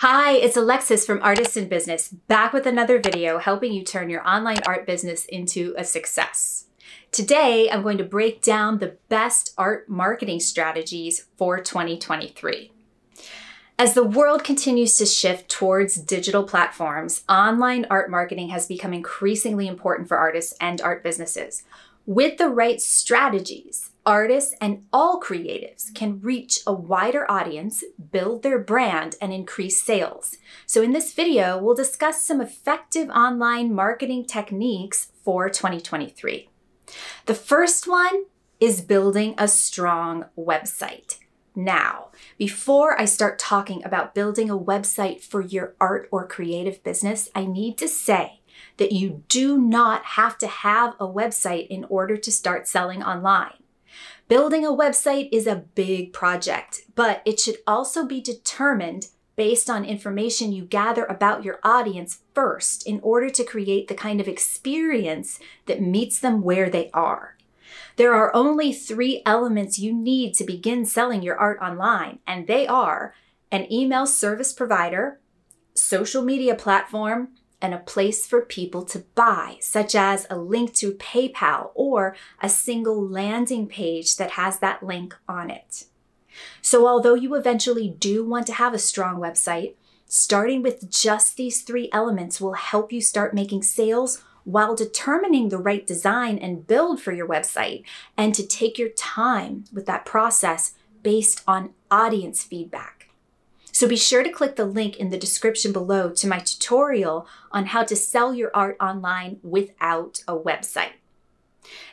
Hi, it's Alexis from Artists in Business, back with another video helping you turn your online art business into a success. Today, I'm going to break down the best art marketing strategies for 2023. As the world continues to shift towards digital platforms, online art marketing has become increasingly important for artists and art businesses. With the right strategies, artists and all creatives can reach a wider audience, build their brand, and increase sales. So in this video, we'll discuss some effective online marketing techniques for 2023. The first one is building a strong website. Now, before I start talking about building a website for your art or creative business, I need to say that you do not have to have a website in order to start selling online. Building a website is a big project, but it should also be determined based on information you gather about your audience first in order to create the kind of experience that meets them where they are. There are only 3 elements you need to begin selling your art online, and they are an email service provider, social media platform, and a place for people to buy, such as a link to PayPal or a single landing page that has that link on it. So although you eventually do want to have a strong website, starting with just these 3 elements will help you start making sales while determining the right design and build for your website, and to take your time with that process based on audience feedback. So be sure to click the link in the description below to my tutorial on how to sell your art online without a website.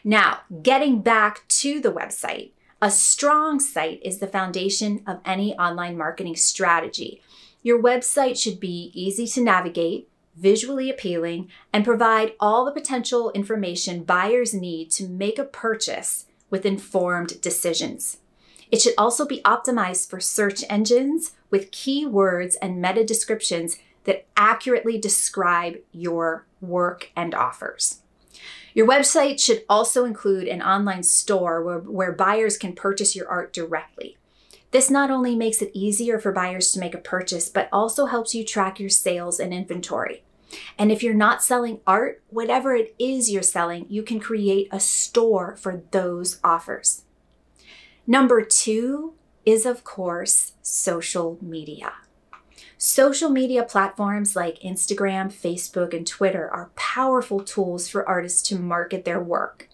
Now, getting back to the website, a strong site is the foundation of any online marketing strategy. Your website should be easy to navigate, visually appealing, and provide all the potential information buyers need to make a purchase with informed decisions. It should also be optimized for search engines with keywords and meta descriptions that accurately describe your work and offers. Your website should also include an online store where buyers can purchase your art directly. This not only makes it easier for buyers to make a purchase, but also helps you track your sales and inventory. And if you're not selling art, whatever it is you're selling, you can create a store for those offers. Number 2 is, of course, social media. Social media platforms like Instagram, Facebook, and Twitter are powerful tools for artists to market their work.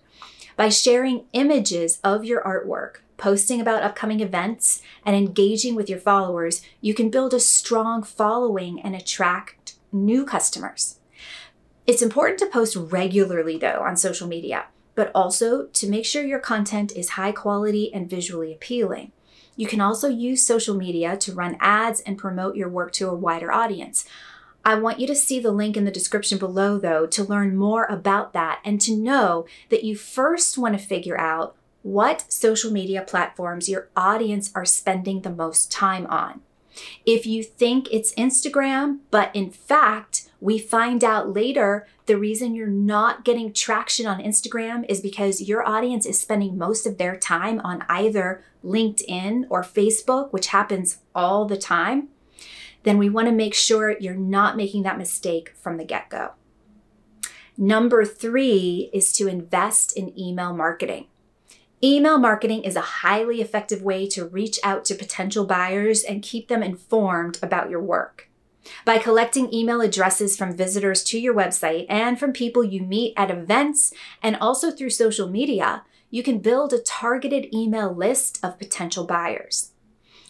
By sharing images of your artwork, posting about upcoming events, and engaging with your followers, you can build a strong following and attract new customers. It's important to post regularly, though, on social media, but also to make sure your content is high quality and visually appealing. You can also use social media to run ads and promote your work to a wider audience. I want you to see the link in the description below, though, to learn more about that and to know that you first want to figure out what social media platforms your audience are spending the most time on. If you think it's Instagram, but in fact, we find out later the reason you're not getting traction on Instagram is because your audience is spending most of their time on either LinkedIn or Facebook, which happens all the time, then we want to make sure you're not making that mistake from the get-go. Number 3 is to invest in email marketing. Email marketing is a highly effective way to reach out to potential buyers and keep them informed about your work. By collecting email addresses from visitors to your website and from people you meet at events and also through social media, you can build a targeted email list of potential buyers.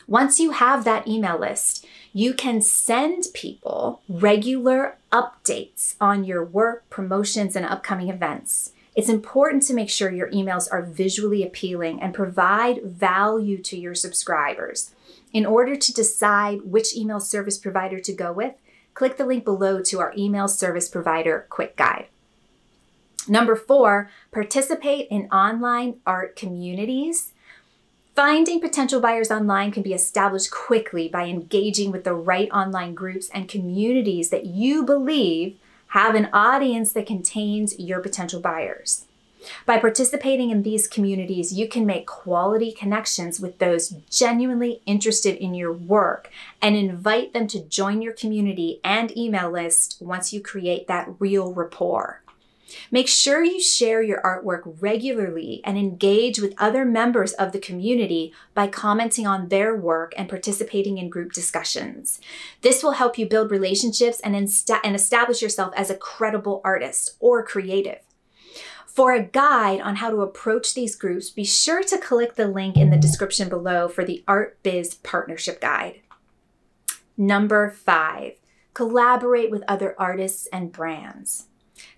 Once you have that email list, you can send people regular updates on your work, promotions, and upcoming events. It's important to make sure your emails are visually appealing and provide value to your subscribers. In order to decide which email service provider to go with, click the link below to our email service provider quick guide. Number 4, participate in online art communities. Finding potential buyers online can be established quickly by engaging with the right online groups and communities that you believe have an audience that contains your potential buyers. By participating in these communities, you can make quality connections with those genuinely interested in your work and invite them to join your community and email list once you create that real rapport. Make sure you share your artwork regularly and engage with other members of the community by commenting on their work and participating in group discussions. This will help you build relationships and establish yourself as a credible artist or creative. For a guide on how to approach these groups, be sure to click the link in the description below for the Art Biz Partnership Guide. Number 5, collaborate with other artists and brands.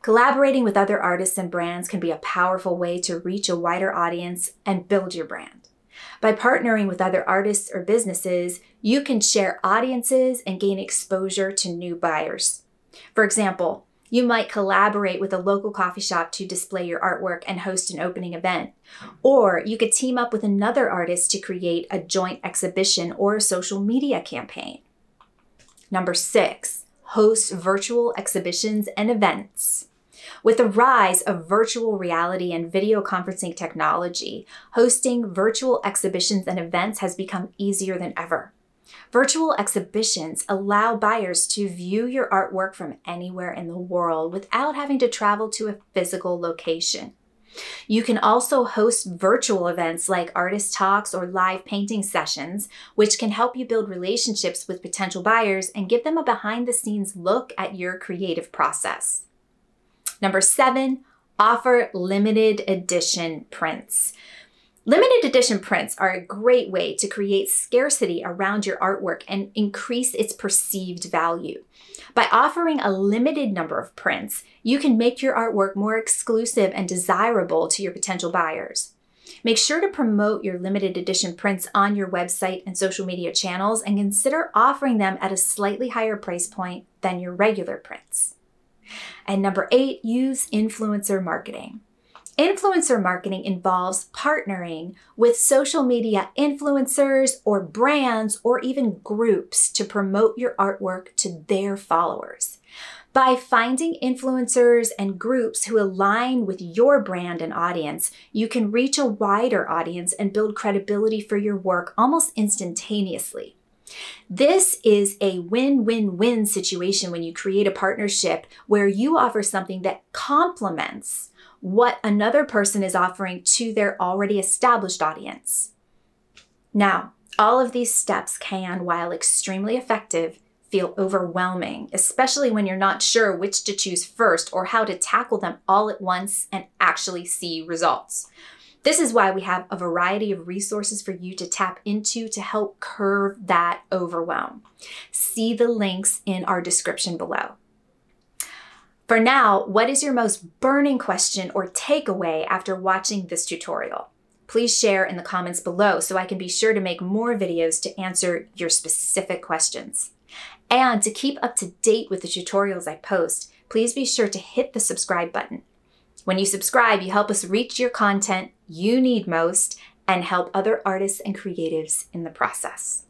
Collaborating with other artists and brands can be a powerful way to reach a wider audience and build your brand. By partnering with other artists or businesses, you can share audiences and gain exposure to new buyers. For example, you might collaborate with a local coffee shop to display your artwork and host an opening event. Or you could team up with another artist to create a joint exhibition or a social media campaign. Number 6, host virtual exhibitions and events. With the rise of virtual reality and video conferencing technology, hosting virtual exhibitions and events has become easier than ever. Virtual exhibitions allow buyers to view your artwork from anywhere in the world without having to travel to a physical location. You can also host virtual events like artist talks or live painting sessions, which can help you build relationships with potential buyers and give them a behind-the-scenes look at your creative process. Number 7, offer limited edition prints. Limited edition prints are a great way to create scarcity around your artwork and increase its perceived value. By offering a limited number of prints, you can make your artwork more exclusive and desirable to your potential buyers. Make sure to promote your limited edition prints on your website and social media channels and consider offering them at a slightly higher price point than your regular prints. And number 8, use influencer marketing. Influencer marketing involves partnering with social media influencers or brands or even groups to promote your artwork to their followers. By finding influencers and groups who align with your brand and audience, you can reach a wider audience and build credibility for your work almost instantaneously. This is a win-win-win situation when you create a partnership where you offer something that complements what another person is offering to their already established audience. Now, all of these steps can, while extremely effective, feel overwhelming, especially when you're not sure which to choose first or how to tackle them all at once and actually see results. This is why we have a variety of resources for you to tap into to help curb that overwhelm. See the links in our description below. For now, what is your most burning question or takeaway after watching this tutorial? Please share in the comments below so I can be sure to make more videos to answer your specific questions. And to keep up to date with the tutorials I post, please be sure to hit the subscribe button. When you subscribe, you help us reach your content you need most and help other artists and creatives in the process.